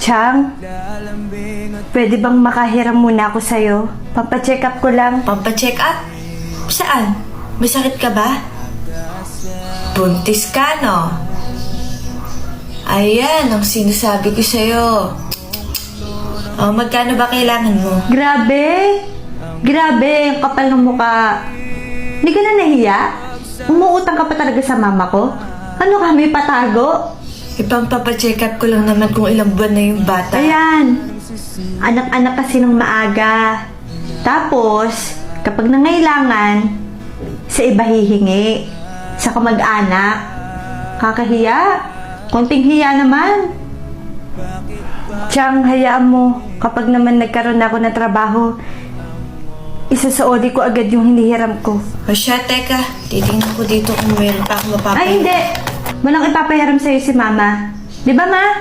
Chang, pwede bang makahiram muna ako sa'yo? Pampacheck up ko lang. Pampacheck up? Saan? May sakit ka ba? Buntis ka, no? Ayan, ang sinasabi ko sa'yo. Magkano ba kailangan mo? Grabe! Grabe, ang kapal ng mukha. Hindi ka na nahiya? Umuutang ka pa talaga sa mama ko? Ano ka, may patago? Ipampacheck up ko lang naman kung ilang buwan na yung bata. Ayan, anak-anak kasi ng maaga. Tapos, kapag nangailangan, sa iba hihingi. Sa kamag-anak. Kakahiya. Konting hiya naman. Chang, hayaan mo. Kapag naman nagkaroon ako ng trabaho, isasaoli ko agad yung hinihiram ko. O siya, teka. Titingnan ko dito kung meron pa akong Ay, hindi. Walang ipapahiram sa'yo si mama. Di ba, ma?